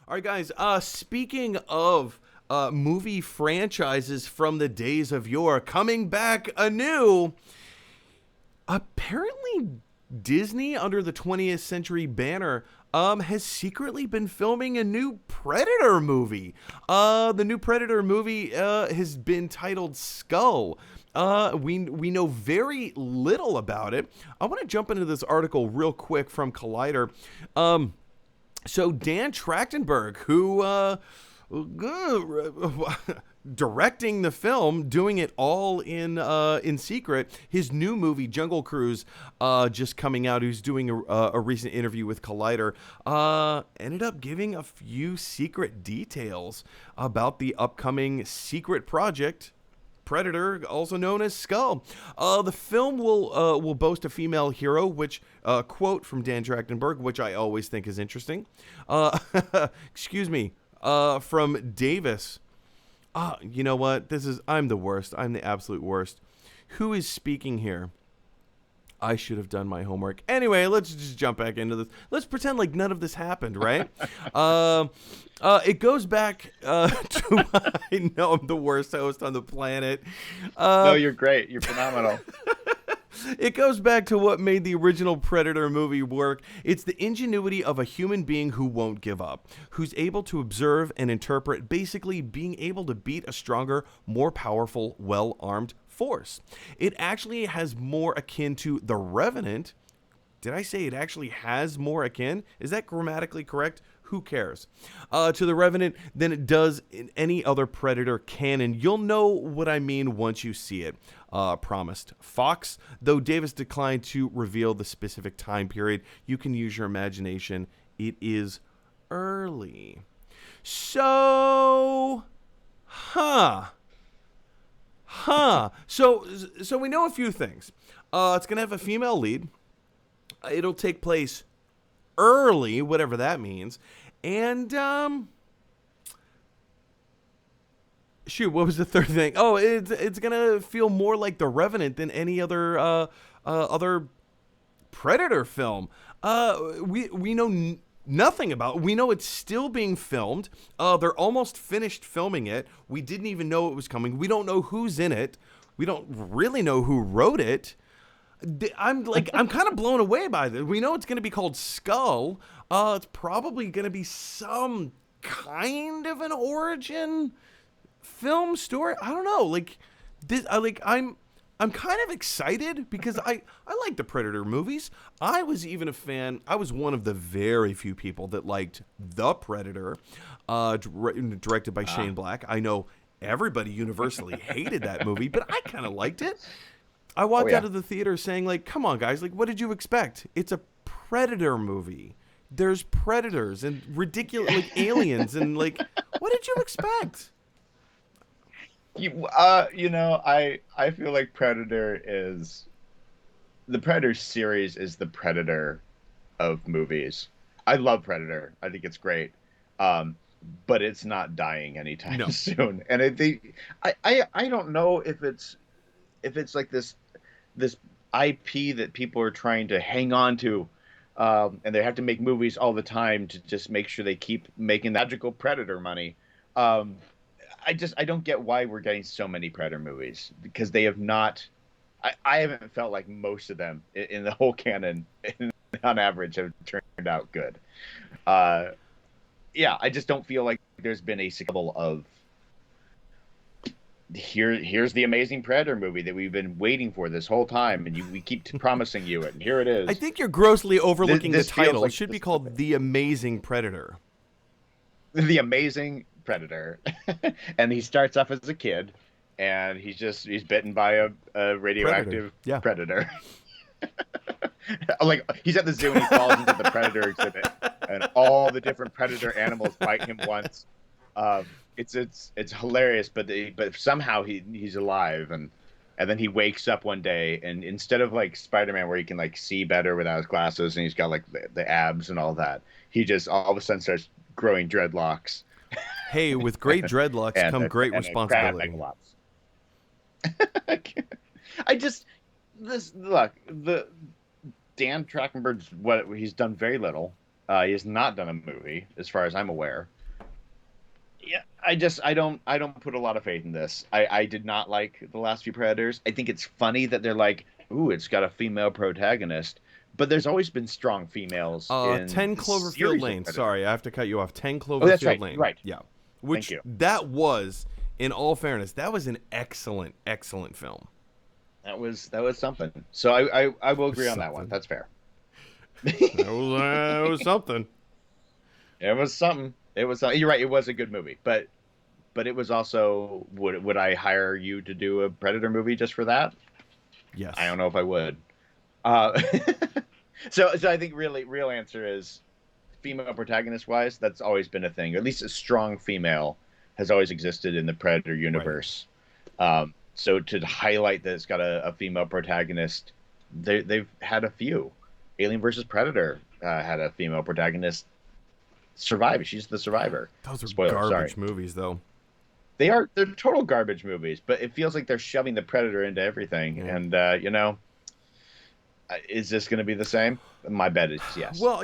All right, guys. Speaking of movie franchises from the days of yore, coming back anew. Apparently, Disney, under the 20th Century banner, has secretly been filming a new Predator movie. The new Predator movie has been titled Skull. We know very little about it. I want to jump into this article real quick from Collider. So Dan Trachtenberg, who directing the film, doing it all in secret. His new movie, Jungle Cruise, just coming out. Who's doing a recent interview with Collider, ended up giving a few secret details about the upcoming secret project, Predator, also known as Skull. The film will boast a female hero, which quote from Dan Trachtenberg, which I always think is interesting. Excuse me, from Davis. You know what? I'm the worst. I'm the absolute worst. Who is speaking here? I should have done my homework. Anyway, let's just jump back into this. Let's pretend like none of this happened, right? It goes back to... I know I'm the worst host on the planet. No, you're great. You're phenomenal. It goes back to what made the original Predator movie work. It's the ingenuity of a human being who won't give up, who's able to observe and interpret, basically being able to beat a stronger, more powerful, well-armed force. It actually has more akin to The Revenant. Did I say it actually has more akin? Is that grammatically correct? Who cares? To The Revenant than it does in any other Predator canon. You'll know what I mean once you see it. Promised. Fox, though Davis declined to reveal the specific time period, you can use your imagination. It is early. So, So we know a few things. It's going to have a female lead. It'll take place early, whatever that means. And, shoot, what was the third thing? Oh, it's going to feel more like The Revenant than any other Predator film. We know nothing about it. We know it's still being filmed. They're almost finished filming it. We didn't even know it was coming. We don't know who's in it. We don't really know who wrote it. I'm kind of blown away by this. We know it's going to be called Skull. It's probably going to be some kind of an origin film story. I don't know. I'm kind of excited because I like the Predator movies. I was even a fan. I was one of the very few people that liked The Predator, directed by Shane Black. I know everybody universally hated that movie, but I kind of liked it. I walked out of the theater saying, like, come on, guys. Like, what did you expect? It's a Predator movie. There's predators and ridiculous, like, aliens. And, like, what did you expect? I feel like the Predator series is the Predator of movies. I love Predator. I think it's great. But it's not dying anytime soon. And I don't know if it's like this IP that people are trying to hang on to, and they have to make movies all the time to just make sure they keep making magical Predator money. I don't get why we're getting so many Predator movies, because they have not. I haven't felt like most of them in the whole canon, on average, have turned out good. I just don't feel like there's been a sequel of. Here's the amazing Predator movie that we've been waiting for this whole time, and we keep promising you it, and here it is. I think you're grossly overlooking the title. Like it should be called The Amazing Predator. The Amazing Predator. And he starts off as a kid, and he's bitten by a radioactive predator. Like, he's at the zoo and he falls into the predator exhibit, and all the different predator animals bite him once. It's hilarious, but somehow he's alive, and then he wakes up one day, and instead of like Spider-Man where he can like see better without his glasses and he's got like the abs and all that, he just all of a sudden starts growing dreadlocks. Hey, with great dreadlocks come great responsibility. The Dan Trachtenberg's he's done very little. He has not done a movie, as far as I'm aware. Yeah, I don't put a lot of faith in this. I did not like the last few Predators. I think it's funny that they're like, ooh, it's got a female protagonist, but there's always been strong females in 10 the Cloverfield series of Lane. Predator. Sorry, I have to cut you off. 10 Oh, that's Cloverfield right. Lane. Right. Yeah. Thank Which you. that was, in all fairness, that was an excellent, excellent film. That was something. So I will agree on that one. Something. That's fair. That was something. It was something. It was. You're right. It was a good movie, but it was also. Would I hire you to do a Predator movie just for that? Yes. I don't know if I would. Uh, so I think really real answer is female protagonist wise. That's always been a thing. Or at least a strong female has always existed in the Predator universe. Right. So to highlight that it's got a female protagonist, they've had a few. Alien versus Predator had a female protagonist survive. She's the survivor. Those are Spoiler, garbage sorry. movies, though. They're total garbage movies, but it feels like they're shoving the Predator into everything. Yeah. And is this going to be the same? My bet is yes. Well,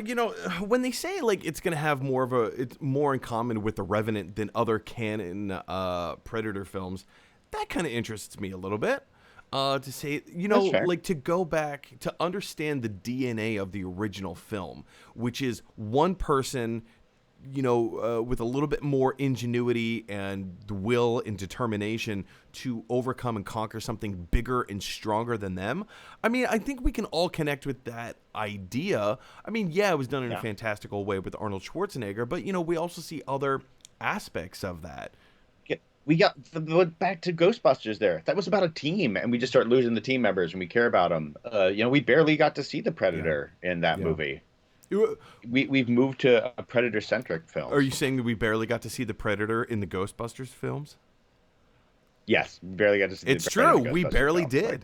when they say like it's going to have it's more in common with the Revenant than other canon Predator films, that kind of interests me a little bit. To say, like to go back to understand the DNA of the original film, which is one person, with a little bit more ingenuity and the will and determination to overcome and conquer something bigger and stronger than them. I mean, I think we can all connect with that idea. I mean, yeah, it was done in a fantastical way with Arnold Schwarzenegger, but, we also see other aspects of that. We got back to Ghostbusters there. That was about a team, and we just start losing the team members, and we care about them. We barely got to see the Predator in that movie. We've moved to a Predator-centric film. Are you saying that we barely got to see the Predator in the Ghostbusters films? Yes, we barely got to see It's true. We barely did. Like,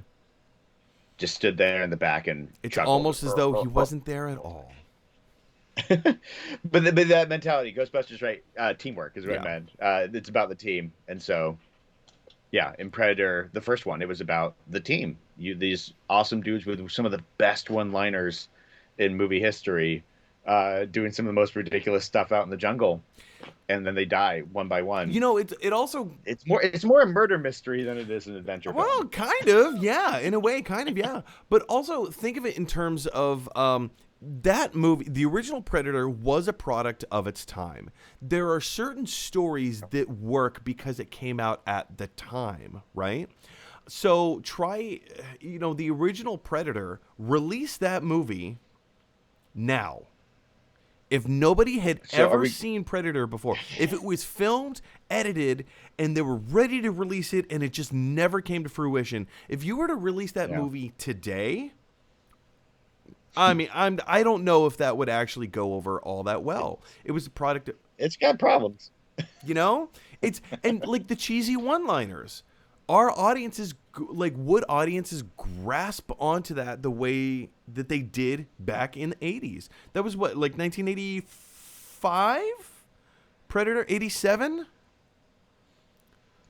just stood there in the back and it's almost as though he wasn't there at all. but that mentality, Ghostbusters, right? Teamwork is what I meant. It's about the team, and so in Predator, the first one, it was about the team. These awesome dudes with some of the best one-liners in movie history, doing some of the most ridiculous stuff out in the jungle, and then they die one by one. It's more a murder mystery than it is an adventure film. Well, kind of, yeah, in a way, kind of, yeah. But also think of it in terms of that movie, the original Predator, was a product of its time. There are certain stories that work because it came out at the time, right? So the original Predator, release that movie now. If nobody had ever seen Predator before, if it was filmed, edited, and they were ready to release it and it just never came to fruition, if you were to release that movie today, I mean, I don't know if that would actually go over all that well. It was a product. It's got problems. And like the cheesy one-liners. Would audiences grasp onto that the way that they did back in the 80s? That was what, like 1985? Predator 87?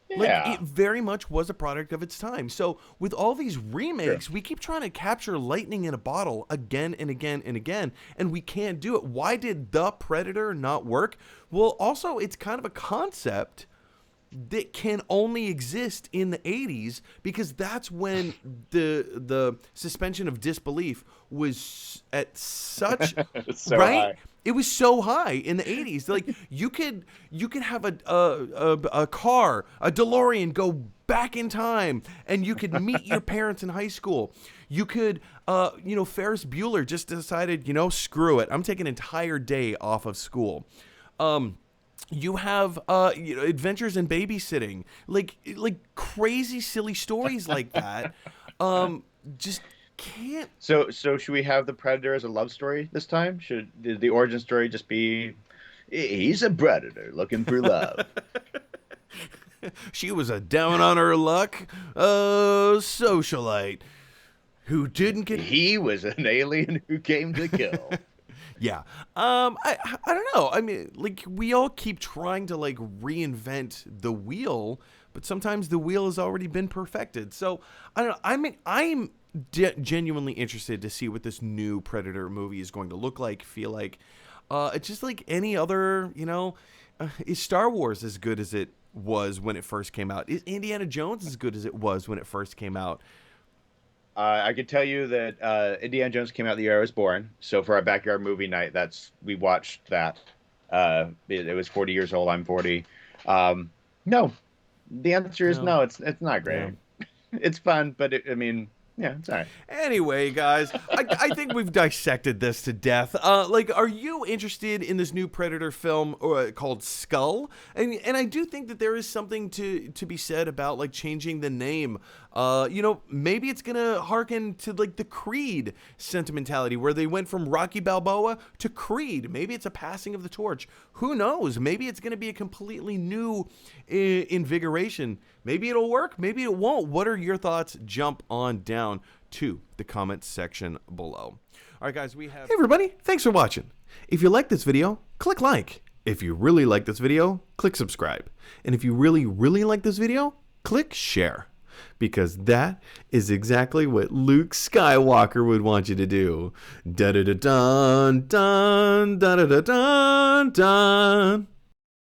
Yeah. Like, it very much was a product of its time. So with all these remakes, we keep trying to capture lightning in a bottle again and again and again, and we can't do it. Why did The Predator not work? Well, also, it's kind of a concept that can only exist in the 80s because that's when the suspension of disbelief was at such so high. It was so high in the 80s. Like you could have a car, a DeLorean, go back in time, and you could meet your parents in high school. You could, Ferris Bueller just decided, screw it, I'm taking an entire day off of school. You have adventures in babysitting, like crazy silly stories like that. Just can't. So should we have the Predator as a love story this time? Should the origin story just be he's a predator looking for love? She was a down on her luck socialite who didn't get. He was an alien who came to kill. Yeah. I don't know. I mean, like, we all keep trying to, like, reinvent the wheel, but sometimes the wheel has already been perfected. So, I don't know. I mean, I'm genuinely interested to see what this new Predator movie is going to look like, feel like. It's just like any other, is Star Wars as good as it was when it first came out? Is Indiana Jones as good as it was when it first came out? I can tell you that Indiana Jones came out the year I was born. So for our backyard movie night, we watched that. It was 40 years old. I'm 40. No, the answer is No. no. It's not great. No. It's fun, but I mean, yeah, it's all right. Anyway, guys, I think we've dissected this to death. Are you interested in this new Predator film called Skull? And I do think that there is something to be said about like changing the name. Maybe it's gonna harken to like the Creed sentimentality, where they went from Rocky Balboa to Creed. Maybe it's a passing of the torch. Who knows? Maybe it's gonna be a completely new invigoration. Maybe it'll work. Maybe it won't. What are your thoughts? Jump on down to the comments section below. All right, guys, Hey, everybody. Thanks for watching. If you like this video, click like. If you really like this video, click subscribe. And if you really, really like this video, click share. Because that is exactly what Luke Skywalker would want you to do. Da da da dun dun da da da dun dun.